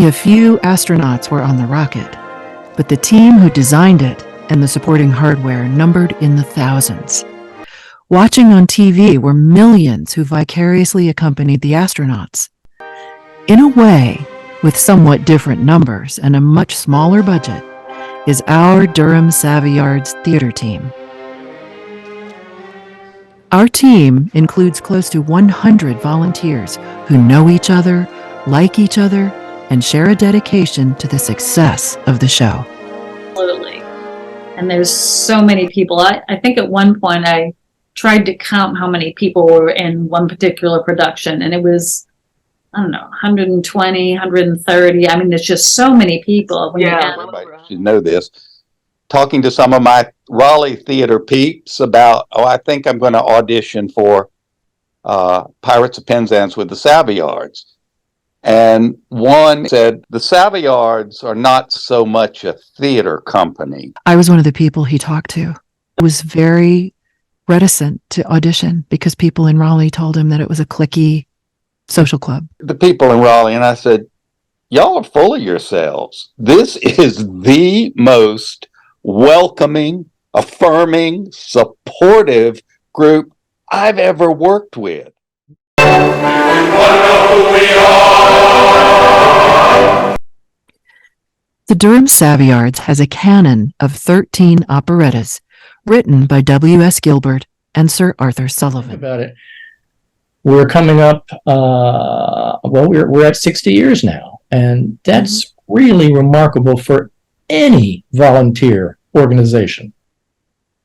Only a few astronauts were on the rocket, but the team who designed it and the supporting hardware numbered in the thousands. Watching on TV were millions who vicariously accompanied the astronauts. In a way, with somewhat different numbers and a much smaller budget, is our Durham Savoyards theater team. Our team includes close to 100 volunteers who know each other, like each other, and share a dedication to the success of the show. Absolutely. And there's so many people. I think at one point I tried to count how many people were in one particular production, and it was, I don't know, 120, 130. I mean, there's just so many people. Everybody should know this. Talking to some of my Raleigh theater peeps about, I think I'm going to audition for Pirates of Penzance with the Savoyards. And one said, the Savoyards are not so much a theater company. I was one of the people he talked to. I was very reticent to audition because people in Raleigh told him that it was a cliquey social club. The people in Raleigh, and I said, y'all are full of yourselves. This is the most welcoming, affirming, supportive group I've ever worked with. The Durham Savoyards has a canon of 13 operettas written by W.S. Gilbert and Sir Arthur Sullivan. Think about it. We're coming up, we're at 60 years now, and that's really remarkable for any volunteer organization.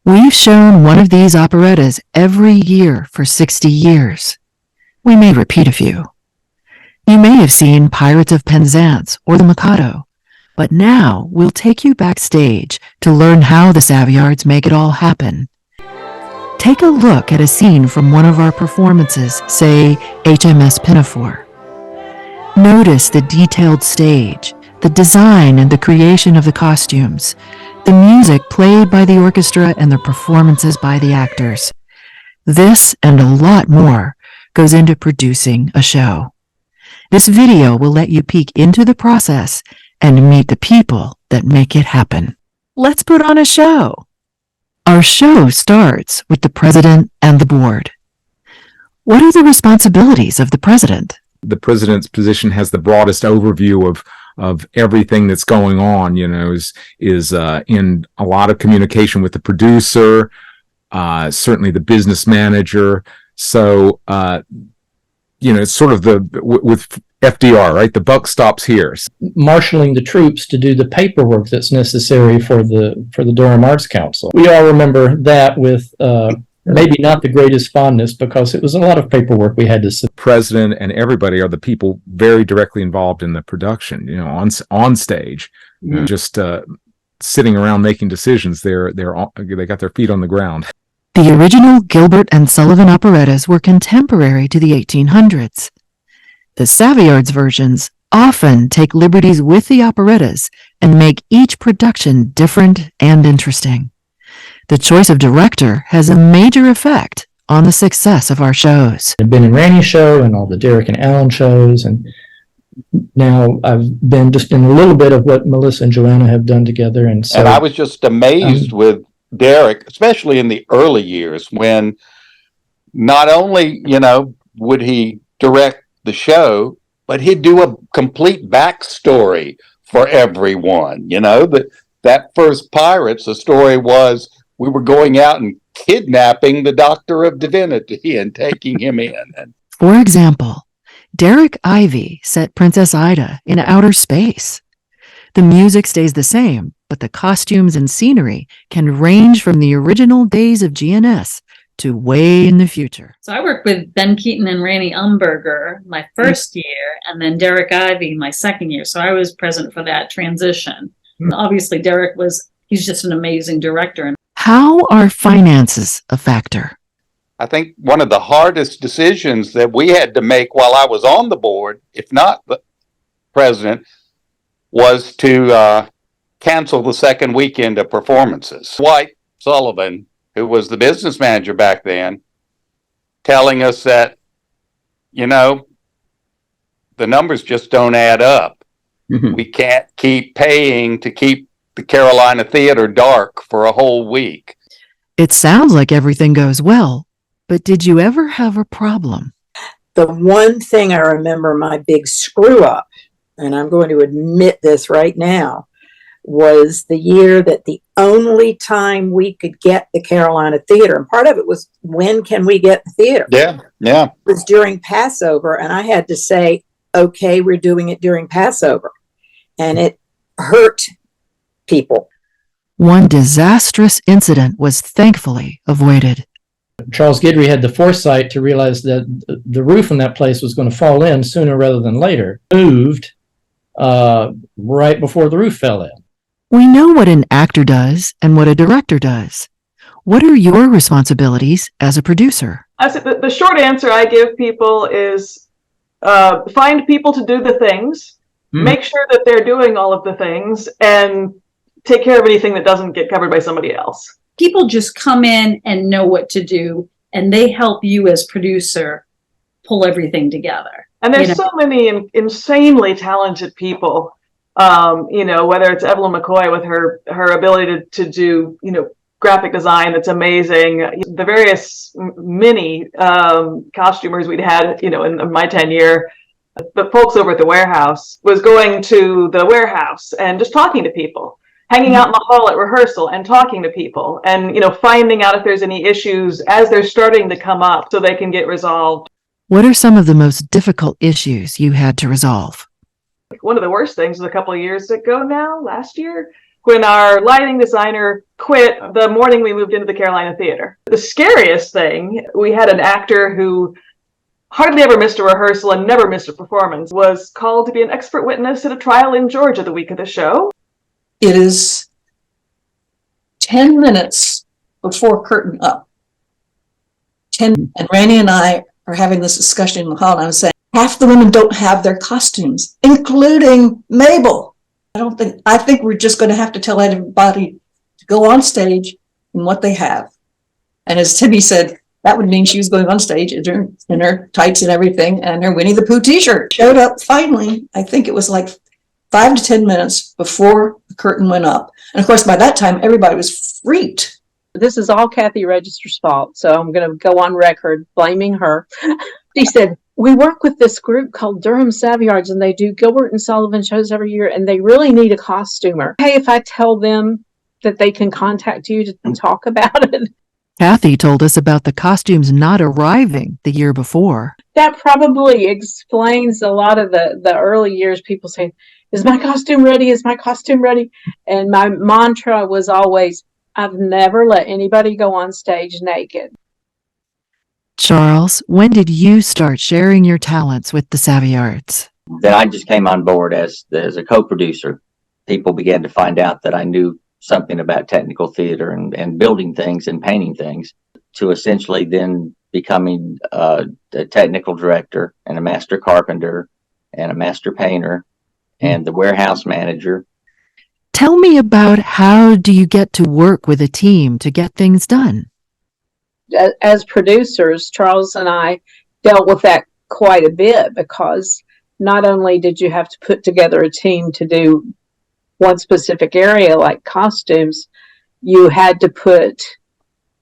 We've shown one of these operettas every year for 60 years. We may repeat a few. You may have seen Pirates of Penzance or The Mikado, but now we'll take you backstage to learn how the Savoyards make it all happen. Take a look at a scene from one of our performances, say HMS Pinafore. Notice the detailed stage, the design and the creation of the costumes, the music played by the orchestra and the performances by the actors. This and a lot more goes into producing a show. This video will let you peek into the process and meet the people that make it happen. Let's put on a show. Our show starts with the president and the board. What are the responsibilities of the president? The president's position has the broadest overview of everything that's going on, is in a lot of communication with the producer, certainly the business manager. So, it's sort of with FDR, right? The buck stops here. Marshaling the troops to do the paperwork that's necessary for the Durham Arts Council. We all remember that with maybe not the greatest fondness because it was a lot of paperwork we had to submit. President and everybody are the people very directly involved in the production, on stage, just sitting around making decisions. They got their feet on the ground. The original Gilbert and Sullivan operettas were contemporary to the 1800s. The Savoyards versions often take liberties with the operettas and make each production different and interesting. The choice of director has a major effect on the success of our shows. I've been in Randy's show and all the Derek and Alan shows, and now I've been just in a little bit of what Melissa and Joanna have done together. And I was just amazed with Derek, especially in the early years, when not only, would he direct the show, but he'd do a complete backstory for everyone. That first Pirates, the story was we were going out and kidnapping the Doctor of Divinity and taking him in. For example, Derek Ivey set Princess Ida in outer space. The music stays the same, but the costumes and scenery can range from the original days of GNS to way in the future. So I worked with Ben Keaton and Randy Umberger my first year, and then Derek Ivey my second year. So I was present for that transition. Obviously, Derek he's just an amazing director. How are finances a factor? I think one of the hardest decisions that we had to make while I was on the board, if not the president, was to cancel the second weekend of performances. White Sullivan, who was the business manager back then, telling us that, the numbers just don't add up. We can't keep paying to keep the Carolina Theater dark for a whole week. It sounds like everything goes well, but did you ever have a problem? The one thing I remember my big screw up, and I'm going to admit this right now, was the year that the only time we could get the Carolina Theater, and part of it was, when can we get the theater? Yeah. It was during Passover, and I had to say, okay, we're doing it during Passover. And it hurt people. One disastrous incident was thankfully avoided. Charles Guidry had the foresight to realize that the roof on that place was going to fall in sooner rather than later. Moved right before the roof fell in. We know what an actor does and what a director does. What are your responsibilities as a producer? The short answer I give people is find people to do the things, make sure that they're doing all of the things, and take care of anything that doesn't get covered by somebody else. People just come in and know what to do, and they help you as producer pull everything together. And there's so many insanely talented people, whether it's Evelyn McCoy with her ability to do, graphic design that's amazing. The various mini costumers we'd had, in my tenure, the folks over at the warehouse was going to the warehouse and just talking to people, hanging out in the hall at rehearsal and talking to people and, finding out if there's any issues as they're starting to come up so they can get resolved. What are some of the most difficult issues you had to resolve? One of the worst things was a couple of years ago now, last year, when our lighting designer quit the morning we moved into the Carolina Theater. The scariest thing, we had an actor who hardly ever missed a rehearsal and never missed a performance, was called to be an expert witness at a trial in Georgia the week of the show. It is 10 minutes before curtain up. And Randy and I are having this discussion in the hall, and I'm saying, half the women don't have their costumes, including Mabel. I think we're just going to have to tell everybody to go on stage in what they have. And as Timmy said, that would mean she was going on stage in her tights and everything, and her Winnie the Pooh t-shirt. Showed up finally, I think it was like 5 to 10 minutes before the curtain went up. And of course, by that time, everybody was freaked. This is all Kathy Register's fault, so I'm going to go on record blaming her. She said, we work with this group called Durham Savoyards, and they do Gilbert and Sullivan shows every year, and they really need a costumer. Hey, if I tell them that they can contact you to talk about it. Kathy told us about the costumes not arriving the year before. That probably explains a lot of the early years, people saying, is my costume ready? Is my costume ready? And my mantra was always, I've never let anybody go on stage naked. Charles, when did you start sharing your talents with the Savoyards? Then I just came on board as a co-producer. People began to find out that I knew something about technical theater and building things and painting things, to essentially then becoming a technical director and a master carpenter and a master painter and the warehouse manager. Tell me about, how do you get to work with a team to get things done? As producers, Charles and I dealt with that quite a bit, because not only did you have to put together a team to do one specific area like costumes, you had to put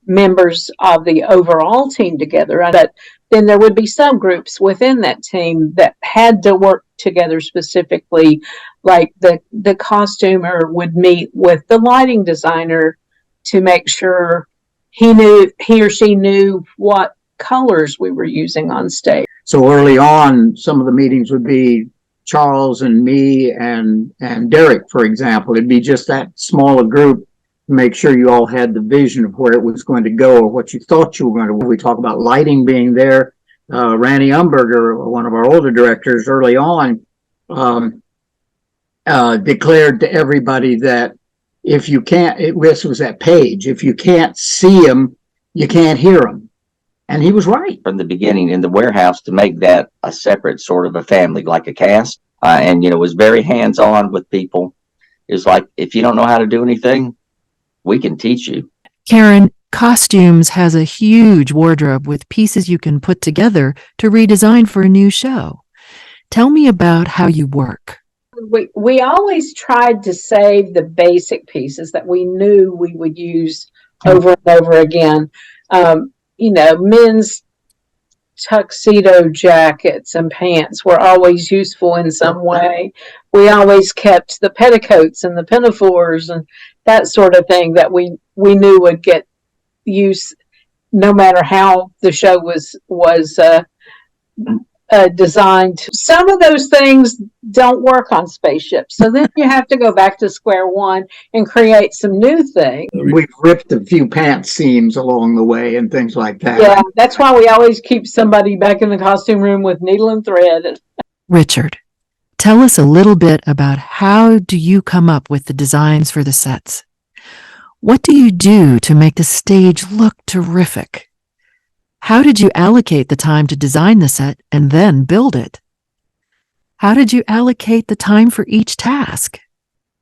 members of the overall team together. But then there would be subgroups within that team that had to work together specifically, like the costumer would meet with the lighting designer to make sure he or she knew what colors we were using on stage. So early on, some of the meetings would be Charles and me and Derek, for example. It'd be just that small a group to make sure you all had the vision of where it was going to go or what you thought you were going to. We talk about lighting being there. Randy Umberger, one of our older directors, early on, declared to everybody that if you can't, this was that page, if you can't see them, you can't hear them. And he was right. From the beginning in the warehouse, to make that a separate sort of a family, like a cast, and, was very hands-on with people. It was like, if you don't know how to do anything, we can teach you. Karen, Costumes has a huge wardrobe with pieces you can put together to redesign for a new show. Tell me about how you work. we always tried to save the basic pieces that we knew we would use over and over again. Men's tuxedo jackets and pants were always useful in some way. We always kept the petticoats and the pinafores and that sort of thing that we knew would get use no matter how the show was designed. Some of those things don't work on spaceships, so then you have to go back to square one and create some new things. We've ripped a few pant seams along the way and things like that. Yeah, that's why we always keep somebody back in the costume room with needle and thread. Richard, tell us a little bit about how do you come up with the designs for the sets? What do you do to make the stage look terrific? How did you allocate the time to design the set and then build it? How did you allocate the time for each task?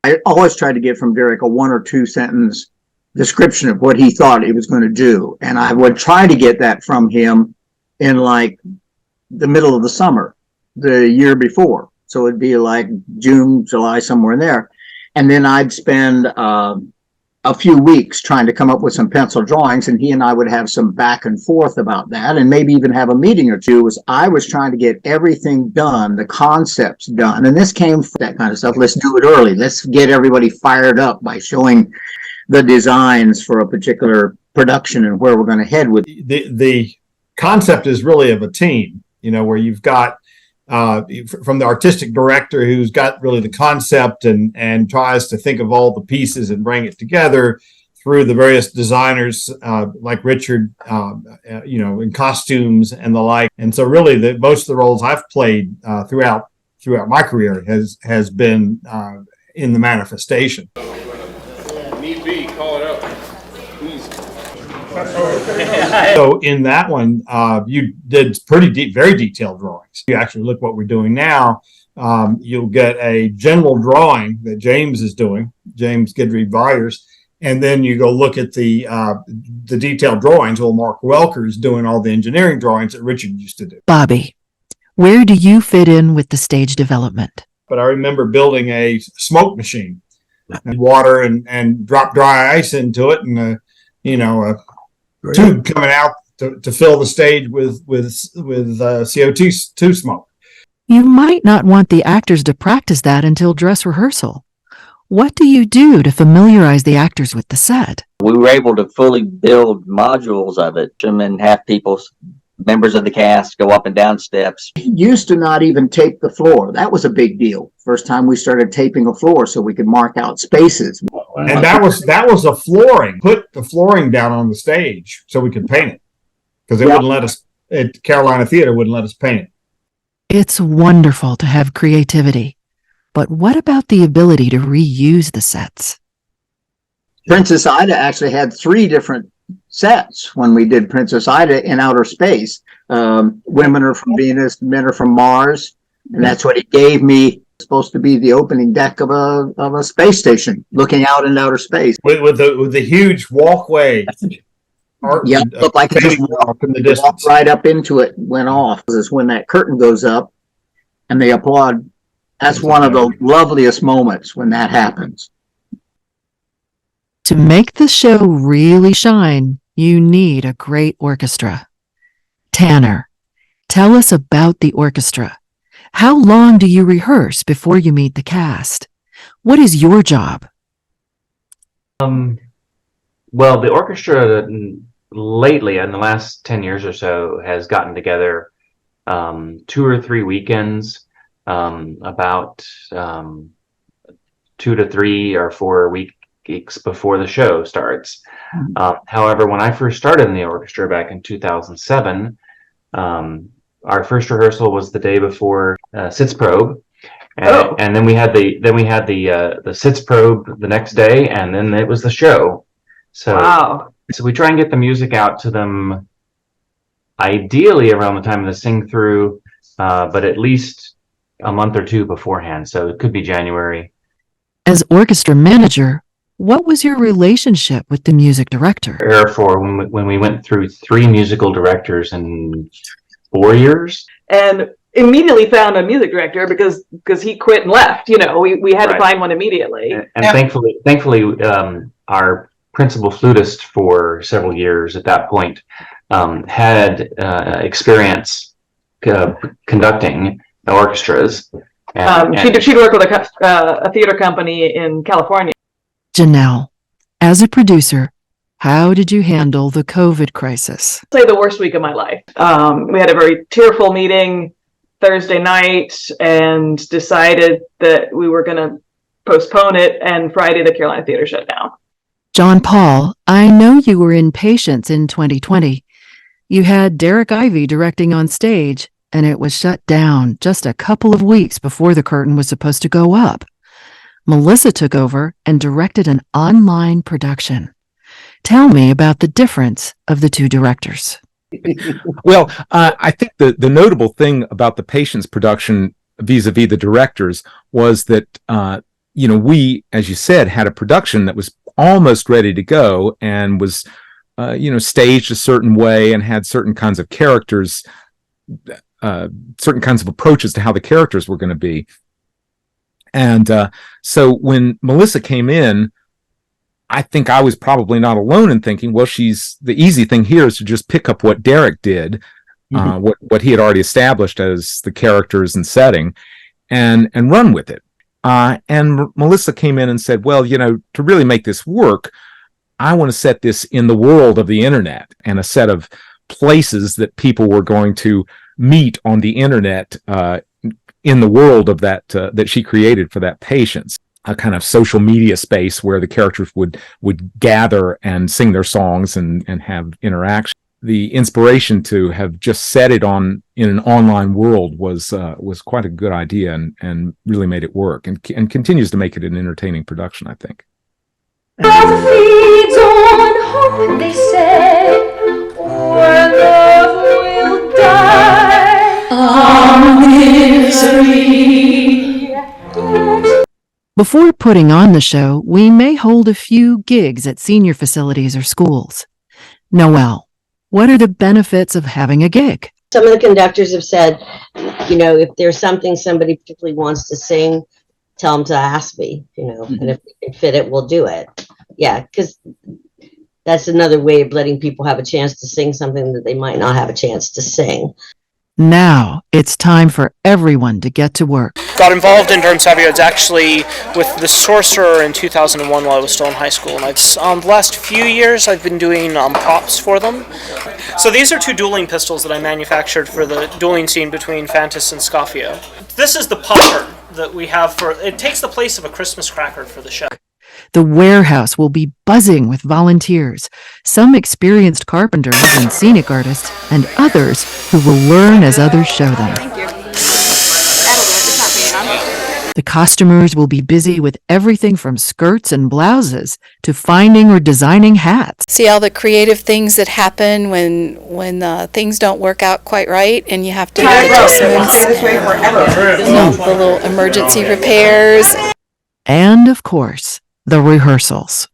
I always tried to get from Derek a 1 or 2 sentence description of what he thought he was going to do. And I would try to get that from him in like the middle of the summer, the year before. So it'd be like June, July, somewhere in there. And then I'd spend a few weeks trying to come up with some pencil drawings, and he and I would have some back and forth about that, and maybe even have a meeting or two. I was trying to get everything done, the concepts done, and this came from that kind of stuff. Let's do it early. Let's get everybody fired up by showing the designs for a particular production and where we're going to head with the concept is really of a team, where you've got from the artistic director who's got really the concept and tries to think of all the pieces and bring it together, through the various designers like Richard, in costumes and the like. And so really most of the roles I've played throughout my career has been in the manifestation. Need be, call it out. Please. So in that one, you did very detailed drawings. You actually look what we're doing now. You'll get a general drawing that James is doing, James Gidry Byers, and then you go look at the detailed drawings. Well, Mark Welker is doing all the engineering drawings that Richard used to do. Bobby, where do you fit in with the stage development? But I remember building a smoke machine, and water and drop dry ice into it, and a tube coming out to fill the stage with CO2 smoke. You might not want the actors to practice that until dress rehearsal. What do you do to familiarize the actors with the set? We were able to fully build modules of it and have members of the cast go up and down steps. He used to not even tape the floor. That was a big deal. First time we started taping a floor so we could mark out spaces. And that was a flooring. Put the flooring down on the stage so we could paint it, because they wouldn't let us at Carolina Theater wouldn't let us paint it. It's wonderful to have creativity, but what about the ability to reuse the sets? Princess Ida actually had 3 different sets when we did Princess Ida in outer space. Women are from Venus, men are from Mars, and that's what it gave me. It's supposed to be the opening deck of a space station looking out in outer space with the huge walkway. Yeah, looked like it just walked right up into it, went off. This is when that curtain goes up and they applaud. That's one of the loveliest moments when that happens. To make the show really shine, you need a great orchestra. Tanner, tell us about the orchestra. How long do you rehearse before you meet the cast? What is your job? Well, the orchestra lately, in the last 10 years or so, has gotten together 2 or 3 weekends, about 2 to 3 or 4 weeks before the show starts. However, when I first started in the orchestra back in 2007, our first rehearsal was the day before Sitzprobe, and then we had the Sitzprobe the next day, and then it was the show. So we try and get the music out to them ideally around the time of the sing through, but at least a month or 2 beforehand. So it could be January. As orchestra manager, what was your relationship with the music director? When we went through 3 musical directors in 4 years. And immediately found a music director because he quit and left. You know, we had to Right. find one immediately. And thankfully, our principal flutist for several years at that point had experience conducting orchestras. She'd worked with a theater company in California. Janelle, as a producer, how did you handle the COVID crisis? Say the worst week of my life. We had a very tearful meeting Thursday night and decided that we were going to postpone it, and Friday the Carolina Theater shut down. John Paul, I know you were in Patience in 2020. You had Derek Ivey directing on stage, and it was shut down just a couple of weeks before the curtain was supposed to go up. Melissa took over and directed an online production. Tell me about the difference of the two directors. Well, I think the notable thing about the Patience production vis-a-vis the directors was that, we, as you said, had a production that was almost ready to go and was, staged a certain way and had certain kinds of characters, certain kinds of approaches to how the characters were going to be. And so when Melissa came in, I think I was probably not alone in thinking, well, the easy thing here is to just pick up what Derek did, what he had already established as the characters and setting, and run with it. And Melissa came in and said, well, to really make this work, I want to set this in the world of the internet and a set of places that people were going to meet on the internet in the world of that she created for that Patience. A kind of social media space where the characters would gather and sing their songs and have interaction. The inspiration to have just set it in an online world was quite a good idea and really made it work and continues to make it an entertaining production, I think. Love feeds on hope, they say, or love will die on misery. Before putting on the show, we may hold a few gigs at senior facilities or schools. Noelle, what are the benefits of having a gig? Some of the conductors have said, if there's something somebody particularly wants to sing, tell them to ask me, and if we can fit it, we'll do it. Yeah, because that's another way of letting people have a chance to sing something that they might not have a chance to sing. Now it's time for everyone to get to work. Got involved in Durham Savoyards actually with The Sorcerer in 2001 while I was still in high school. And the last few years I've been doing props for them. So these are two dueling pistols that I manufactured for the dueling scene between Fantas and Scoffio. This is the popper that we have it takes the place of a Christmas cracker for the show. The warehouse will be buzzing with volunteers, some experienced carpenters and scenic artists, and others who will learn as others show them. The costumers will be busy with everything from skirts and blouses to finding or designing hats. See all the creative things that happen when things don't work out quite right and you have to make adjustments. The little emergency repairs. And of course, the rehearsals.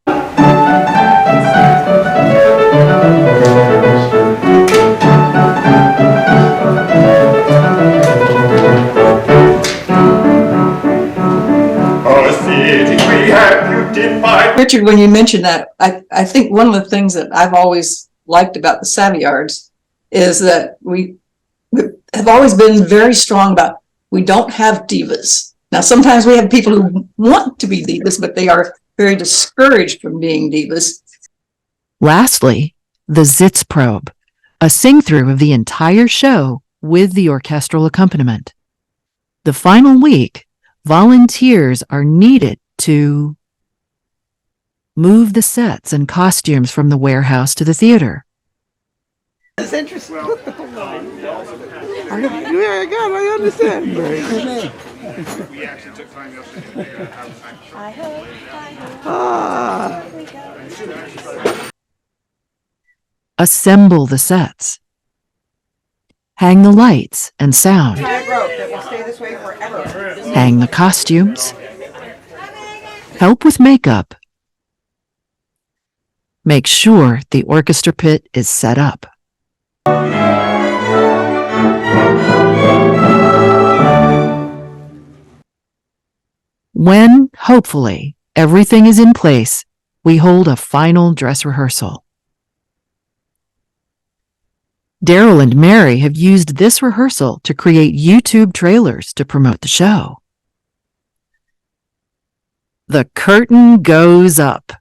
Richard, when you mentioned that, I think one of the things that I've always liked about the Savoyards is that we have always been very strong about we don't have divas. Now, sometimes we have people who want to be divas, but they are very discouraged from being divas. Lastly, the Zitz probe, a sing-through of the entire show with the orchestral accompaniment. The final week, volunteers are needed to move the sets and costumes from the warehouse to the theater. It's interesting. I understand. We actually took time yesterday to figure out how to Assemble the sets. Hang the lights and sound. Hang the costumes. Help with makeup. Make sure the orchestra pit is set up. When, hopefully, everything is in place, we hold a final dress rehearsal. Daryl and Mary have used this rehearsal to create YouTube trailers to promote the show. The curtain goes up.